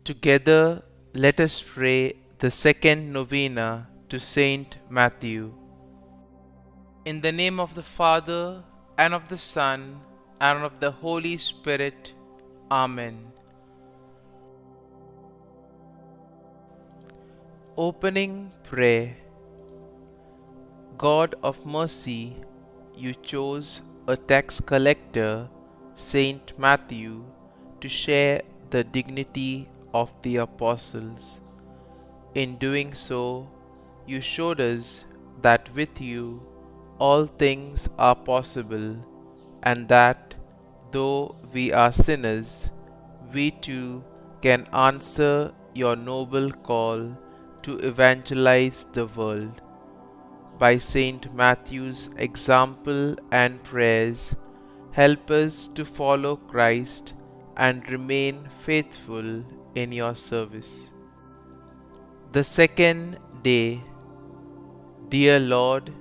Together, let us pray the second novena to Saint Matthew. In the name of the Father, and of the Son, and of the Holy Spirit. Amen. Opening Prayer. God of mercy, you chose a tax collector, Saint Matthew, to share the dignity of the apostles. In doing so, you showed us that with you all things are possible, and that though we are sinners, we too can answer your noble call to evangelize the world. By Saint Matthew's example and prayers, help us to follow Christ and remain faithful in your service. The second day. Dear Lord,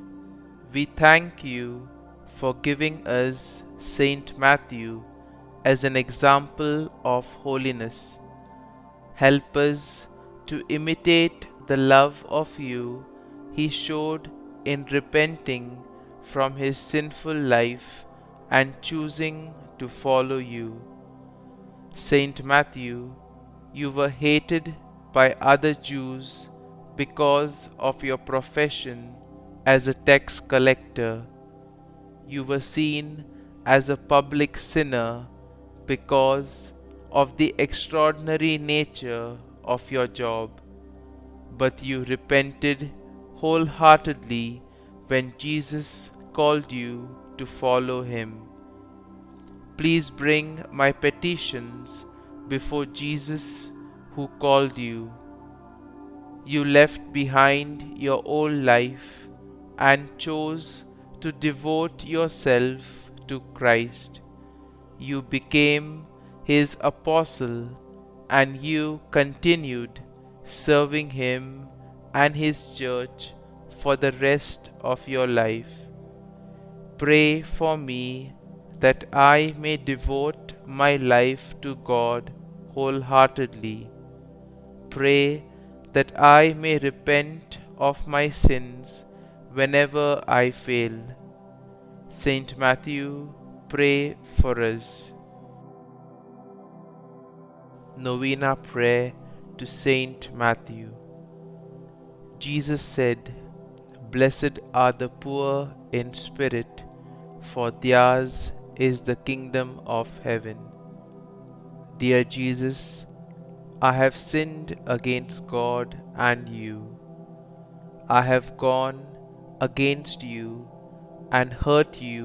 we thank you for giving us Saint Matthew as an example of holiness. Help us to imitate the love of you he showed in repenting from his sinful life and choosing to follow you. Saint Matthew, you were hated by other Jews because of your profession as a tax collector. You were seen as a public sinner because of the extraordinary nature of your job, but you repented wholeheartedly when Jesus called you to follow him. Please bring my petitions before Jesus who called you. You left behind your old life and chose to devote yourself to Christ. You became his apostle, and you continued serving him and his church for the rest of your life. Pray for me that I may devote my life to God wholeheartedly. Pray that I may repent of my sins whenever I fail. Saint Matthew, pray for us. Novena Prayer to Saint Matthew. Jesus said, "Blessed are the poor in spirit, for theirs is the kingdom of heaven." Dear Jesus, I have sinned against God and you. I have gone against you and hurt you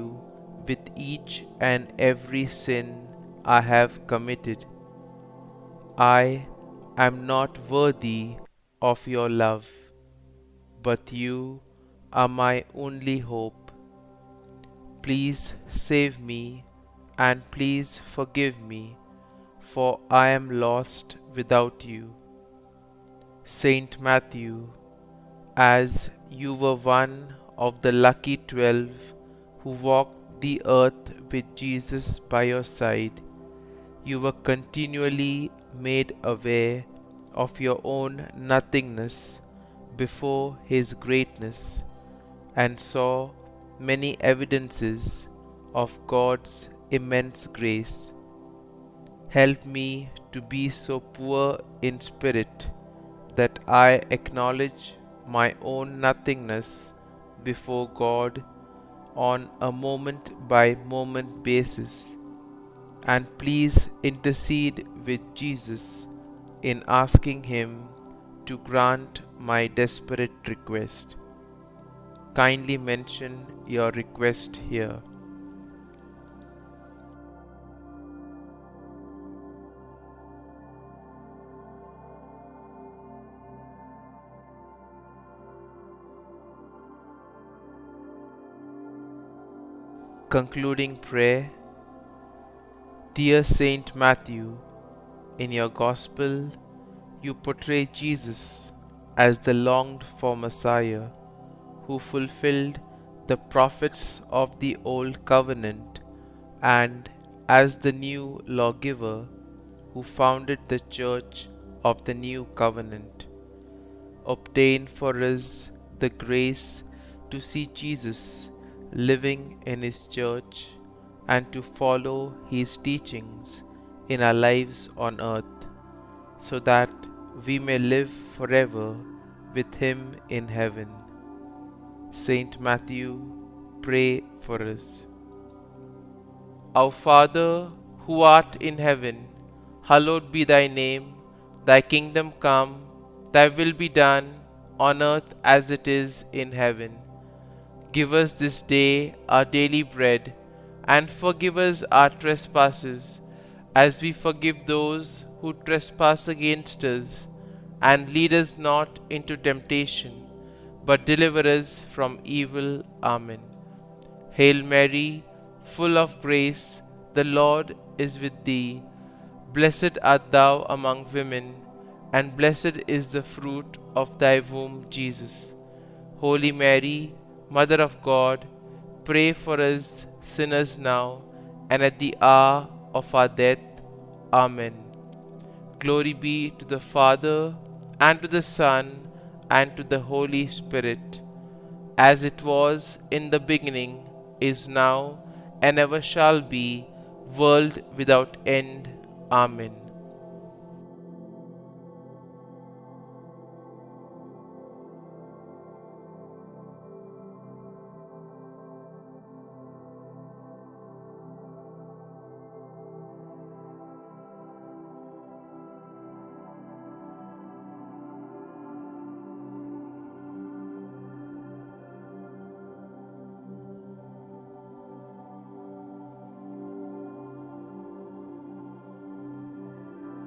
with each and every sin I have committed. I am not worthy of your love, but you are my only hope. Please save me and please forgive me, for I am lost without you. Saint Matthew, as you were one of the lucky 12 who walked the earth with Jesus by your side, you were continually made aware of your own nothingness before his greatness, and saw many evidences of God's immense grace. Help me to be so poor in spirit that I acknowledge my own nothingness before God on a moment by moment basis, and please intercede with Jesus in asking him to grant my desperate request. Kindly mention your request here. Concluding prayer. Dear Saint Matthew, in your Gospel, you portray Jesus as the longed for Messiah who fulfilled the prophets of the Old Covenant, and as the new lawgiver who founded the Church of the new covenant. Obtain for us the grace to see Jesus living in His church and to follow His teachings in our lives on earth, so that we may live forever with Him in heaven. Saint Matthew, pray for us. Our Father, who art in heaven, hallowed be thy name. Thy kingdom come, thy will be done, on earth as it is in heaven. Give us this day our daily bread, and forgive us our trespasses, as we forgive those who trespass against us. And lead us not into temptation, but deliver us from evil. Amen. Hail Mary, full of grace, the Lord is with thee. Blessed art thou among women, and blessed is the fruit of thy womb, Jesus. Holy Mary, Mother of God, pray for us sinners now and at the hour of our death. Amen. Glory be to the Father, and to the Son, and to the Holy Spirit, as it was in the beginning, is now, and ever shall be, world without end. Amen.